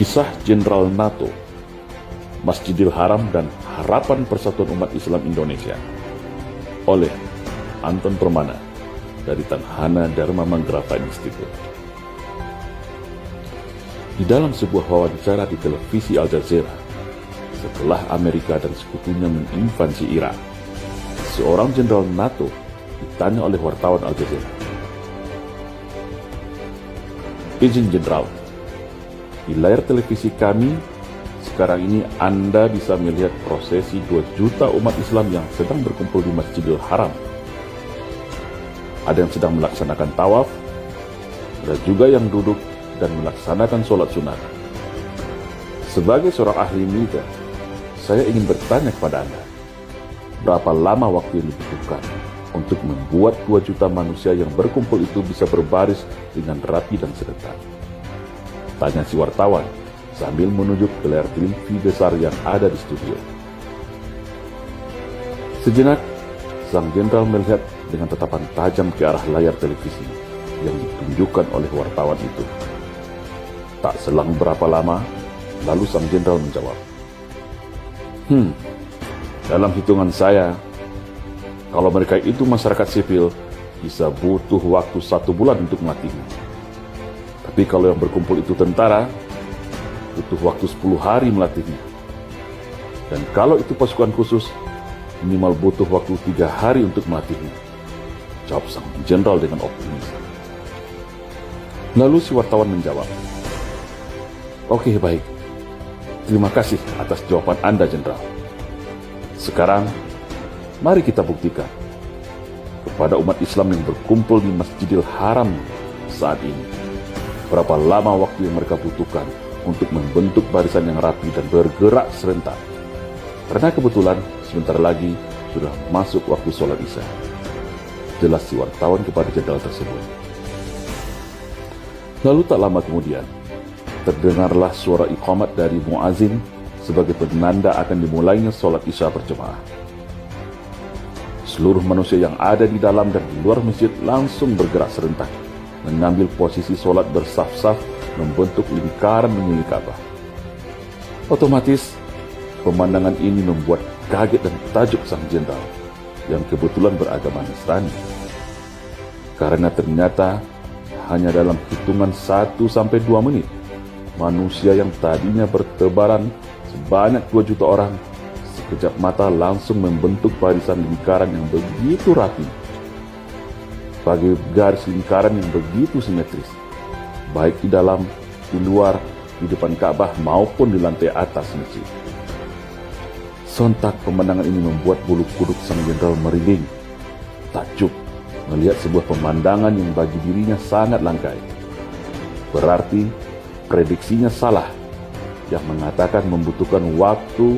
Kisah Jenderal NATO, Masjidil Haram dan Harapan Persatuan Umat Islam Indonesia oleh Anton Permana dari Tanhana Dharma Manggarafa Institute. Di dalam sebuah wawancara di televisi Al Jazeera, setelah Amerika dan sekutunya menginvasi Irak, seorang jenderal NATO ditanya oleh wartawan Al Jazeera, "Izin jenderal, di layar televisi kami sekarang ini Anda bisa melihat prosesi 2 juta umat Islam yang sedang berkumpul di Masjidil Haram. Ada yang sedang melaksanakan tawaf, ada juga yang duduk dan melaksanakan sholat sunat. Sebagai seorang ahli militer, saya ingin bertanya kepada Anda, berapa lama waktu yang dibutuhkan untuk membuat 2 juta manusia yang berkumpul itu bisa berbaris dengan rapi dan serentak?" Tanya si wartawan sambil menunjuk ke layar TV besar yang ada di studio. Sejenak, sang jenderal melihat dengan tatapan tajam ke arah layar televisi yang ditunjukkan oleh wartawan itu. Tak selang berapa lama, lalu sang jenderal menjawab, dalam hitungan saya, kalau mereka itu masyarakat sipil, bisa butuh waktu 1 bulan untuk melatihnya. Tapi kalau yang berkumpul itu tentara, butuh waktu 10 hari melatihnya. Dan kalau itu pasukan khusus, minimal butuh waktu 3 hari untuk melatihnya, jawab sang jenderal dengan optimis. Lalu si wartawan menjawab, "Oke, baik. Terima kasih atas jawaban Anda, jenderal. Sekarang, mari kita buktikan kepada umat Islam yang berkumpul di Masjidil Haram saat ini, berapa lama waktu yang mereka butuhkan untuk membentuk barisan yang rapi dan bergerak serentak. Karena kebetulan sebentar lagi sudah masuk waktu sholat Isya," jelas si wartawan kepada jenderal tersebut. Lalu tak lama kemudian, terdengarlah suara iqamat dari muazin sebagai penanda akan dimulainya sholat Isya berjemaah. Seluruh manusia yang ada di dalam dan di luar masjid langsung bergerak serentak, mengambil posisi sholat bersaf-saf membentuk lingkaran mengelilingi Ka'bah. Otomatis, pemandangan ini membuat kaget dan tajuk sang jenderal yang kebetulan beragama Nasrani. Karena ternyata hanya dalam hitungan 1-2 menit, manusia yang tadinya bertebaran sebanyak 2 juta orang, sekejap mata langsung membentuk barisan lingkaran yang begitu rapi, bagi garis lingkaran yang begitu simetris, baik di dalam, di luar, di depan Ka'bah maupun di lantai atas masjid. Sontak pemandangan ini membuat bulu kuduk sang jenderal merinding, takjub melihat sebuah pemandangan yang bagi dirinya sangat langka. Berarti prediksinya salah yang mengatakan membutuhkan waktu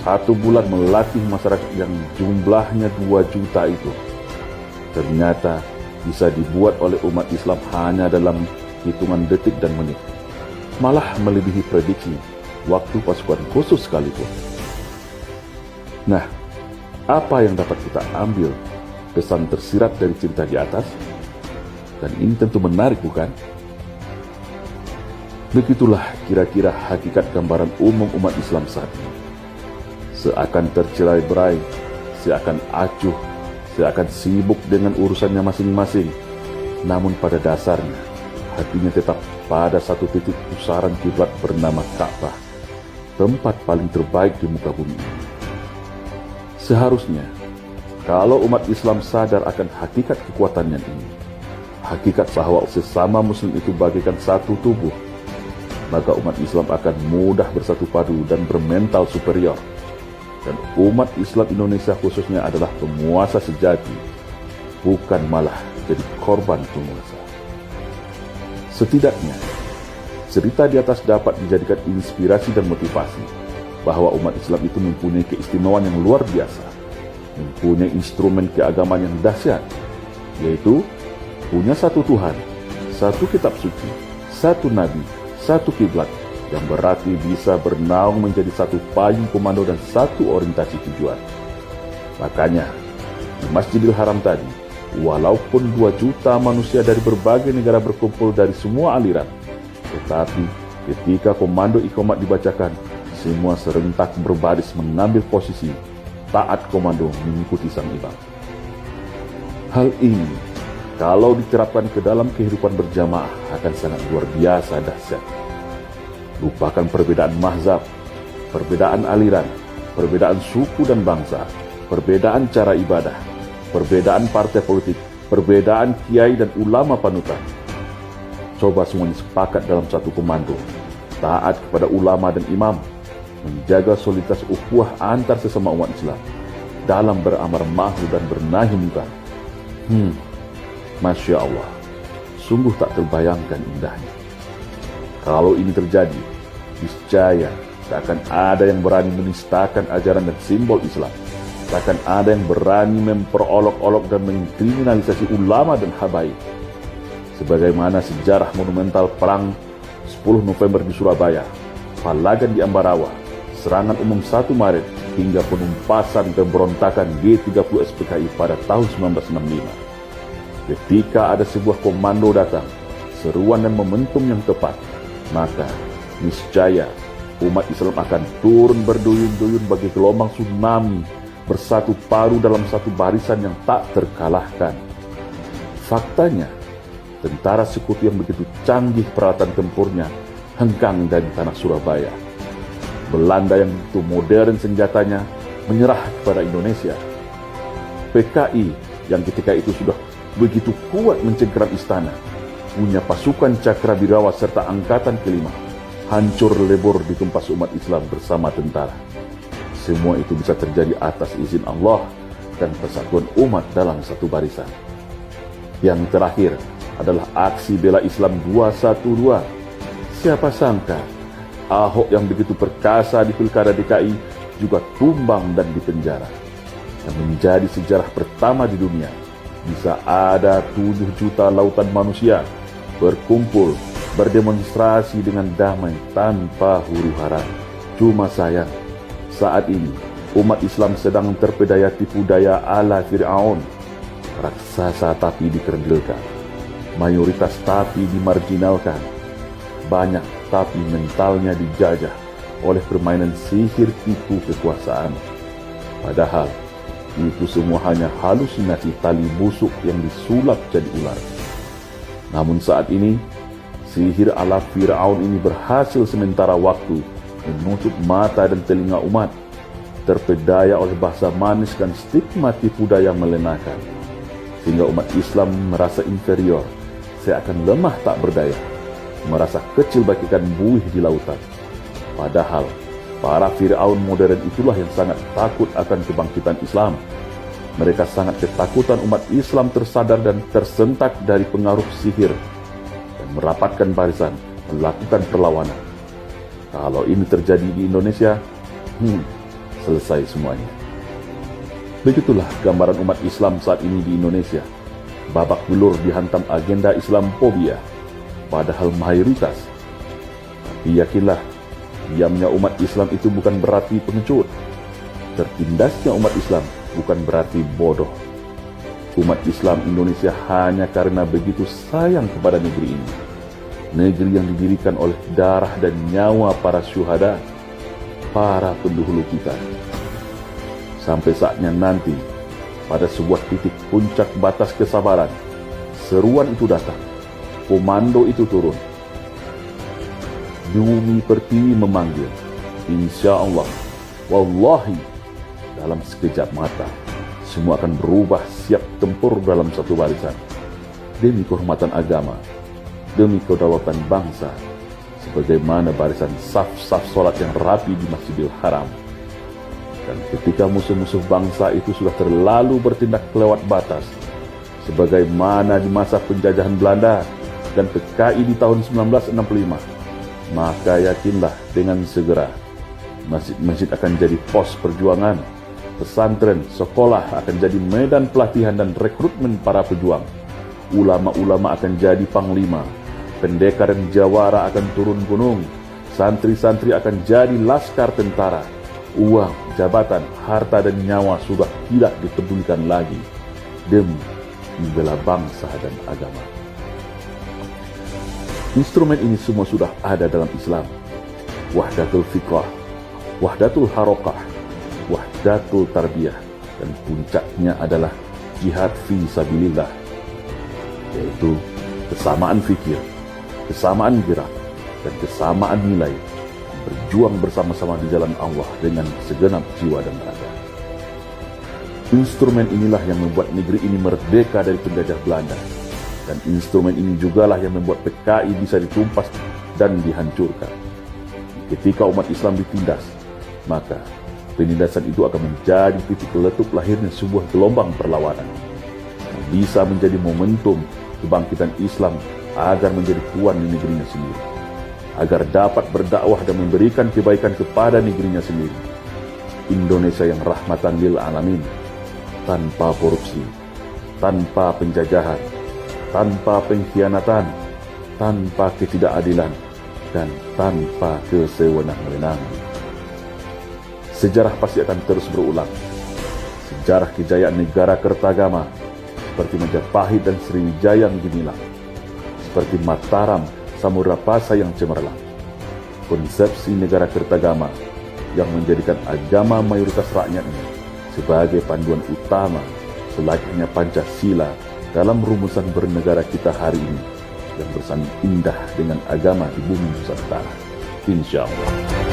1 bulan melatih masyarakat yang jumlahnya 2 juta itu. Ternyata bisa dibuat oleh umat Islam hanya dalam hitungan detik dan menit, malah melebihi prediksi waktu pasukan khusus sekalipun. Nah, apa yang dapat kita ambil pesan tersirat dari cerita di atas? Dan ini tentu menarik, bukan? Begitulah kira-kira hakikat gambaran umum umat Islam saat ini. Seakan tercerai-berai, seakan acuh, seakan sibuk dengan urusannya masing-masing. Namun pada dasarnya, hatinya tetap pada satu titik pusaran kiblat bernama Ka'bah, tempat paling terbaik di muka bumi ini. Seharusnya, kalau umat Islam sadar akan hakikat kekuatannya ini, hakikat bahwa sesama muslim itu bagaikan satu tubuh, maka umat Islam akan mudah bersatu padu dan bermental superior. Dan umat Islam Indonesia khususnya adalah penguasa sejati, bukan malah jadi korban penguasa. Setidaknya, cerita di atas dapat dijadikan inspirasi dan motivasi bahwa umat Islam itu mempunyai keistimewaan yang luar biasa, mempunyai instrumen keagamaan yang dahsyat, yaitu punya satu Tuhan, satu kitab suci, satu nabi, satu kiblat, yang berarti bisa bernaung menjadi satu payung komando dan satu orientasi tujuan. Makanya, di Masjidil Haram tadi, walaupun 2 juta manusia dari berbagai negara berkumpul dari semua aliran, tetapi Ketika komando iqamat dibacakan, semua serentak berbaris mengambil posisi, taat komando mengikuti sang imam. Hal ini, kalau diterapkan ke dalam kehidupan berjamaah akan sangat luar biasa dahsyat. Lupakan perbedaan mazhab, perbedaan aliran, perbedaan suku dan bangsa, perbedaan cara ibadah, perbedaan partai politik, perbedaan kiai dan ulama panutan. Coba semuanya sepakat dalam satu komando, taat kepada ulama dan imam, menjaga soliditas ukhuwah antar sesama umat Islam dalam beramar ma'ruf dan bernahi munkar. Masya Allah, sungguh tak terbayangkan indahnya. Kalau ini terjadi, niscaya tak akan ada yang berani menistakan ajaran dan simbol Islam. Tak akan ada yang berani memperolok-olok dan mengkriminalisasi ulama dan habaib. Sebagaimana sejarah monumental perang 10 November di Surabaya, Palagan di Ambarawa, serangan umum 1 Maret, hingga penumpasan pemberontakan G30 SPKI pada tahun 1965. Ketika ada sebuah komando datang, seruan dan momentum yang tepat, maka niscaya umat Islam akan turun berduyun-duyun bagi gelombang tsunami, bersatu padu dalam satu barisan yang tak terkalahkan. Faktanya, tentara sekutu yang begitu canggih peralatan tempurnya hengkang dari tanah Surabaya. Belanda yang begitu modern senjatanya menyerah kepada Indonesia. PKI yang ketika itu sudah begitu kuat mencengkeram istana, punya pasukan Cakrawirawa serta angkatan kelima, hancur lebur ditumpas umat Islam bersama tentara. Semua itu bisa terjadi atas izin Allah dan persatuan umat dalam satu barisan. Yang terakhir adalah aksi bela Islam 212. Siapa sangka Ahok yang begitu perkasa di Pilkada DKI juga tumbang dan dipenjara. Dan menjadi sejarah pertama di dunia, bisa ada 7 juta lautan manusia berkumpul, berdemonstrasi dengan damai tanpa huru-hara. Cuma sayang, saat ini umat Islam sedang terpedaya tipu daya ala Fir'aun. Raksasa tapi dikerdilkan, mayoritas tapi dimarginalkan, banyak tapi mentalnya dijajah oleh permainan sihir tipu kekuasaan. Padahal itu semua hanya halusinasi tali busuk yang disulap jadi ular. Namun saat ini, sihir ala Fir'aun ini berhasil sementara waktu menutup mata dan telinga umat, terpedaya oleh bahasa manis dan stigma tipu daya melenakan, sehingga umat Islam merasa inferior, seakan lemah tak berdaya, merasa kecil bagaikan buih di lautan. Padahal para Fir'aun modern itulah yang sangat takut akan kebangkitan Islam. Mereka sangat ketakutan umat Islam tersadar dan tersentak dari pengaruh sihir dan merapatkan barisan, melakukan perlawanan. Kalau ini terjadi di Indonesia, selesai semuanya. Begitulah gambaran umat Islam saat ini di Indonesia. Babak belur dihantam agenda Islamophobia, padahal mayoritas. Tapi yakinlah, diamnya umat Islam itu bukan berarti pengecut. Tertindasnya umat Islam bukan berarti bodoh. Umat Islam Indonesia hanya karena begitu sayang kepada negeri ini. Negeri yang didirikan oleh darah dan nyawa para syuhada, para pendahulu kita. Sampai saatnya nanti, pada sebuah titik puncak batas kesabaran, seruan itu datang, komando itu turun. Bumi pertiwi memanggil, insya Allah, wallahi, dalam sekejap mata, semua akan berubah siap tempur dalam satu barisan. Demi kehormatan agama, demi kedaulatan bangsa, sebagaimana barisan saf-saf sholat yang rapi di Masjidil Haram. Dan ketika musuh-musuh bangsa itu sudah terlalu bertindak kelewat batas, sebagaimana di masa penjajahan Belanda dan PKI di tahun 1965, maka yakinlah dengan segera masjid-masjid akan jadi pos perjuangan, pesantren, sekolah akan jadi medan pelatihan dan rekrutmen para pejuang, ulama-ulama akan jadi panglima, pendekar dan jawara akan turun gunung, santri-santri akan jadi laskar tentara. Uang, jabatan, harta dan nyawa sudah tidak dipedulikan lagi demi membela bangsa dan agama. Instrumen ini semua sudah ada dalam Islam. Wahdatul fikrah, wahdatul harokah, wahdatul tarbiyah, dan puncaknya adalah jihad fi sabilillah, yaitu kesamaan fikir, kesamaan gerak, dan kesamaan nilai, berjuang bersama-sama di jalan Allah dengan segenap jiwa dan raga. Instrumen inilah yang membuat negeri ini merdeka dari penjajah Belanda, dan instrumen ini jugalah yang membuat PKI bisa ditumpas dan dihancurkan. Ketika umat Islam ditindas, maka penindasan itu akan menjadi titik letup lahirnya sebuah gelombang perlawanan yang bisa menjadi momentum kebangkitan Islam agar menjadi tuan di negerinya sendiri, agar dapat berdakwah dan memberikan kebaikan kepada negerinya sendiri. Indonesia yang rahmatan lil alamin, tanpa korupsi, tanpa penjajahan, tanpa pengkhianatan, tanpa ketidakadilan, dan tanpa kesewenang-wenangan. Sejarah pasti akan terus berulang. Sejarah kejayaan negara Kertagama seperti Majapahit dan Sriwijaya yang gemilang, seperti Mataram, Samudra-Pasa yang cemerlang. Konsepsi negara Kertagama yang menjadikan agama mayoritas rakyatnya sebagai panduan utama selayaknya Pancasila dalam rumusan bernegara kita hari ini, yang bersanding indah dengan agama di bumi Nusantara. Insya Allah.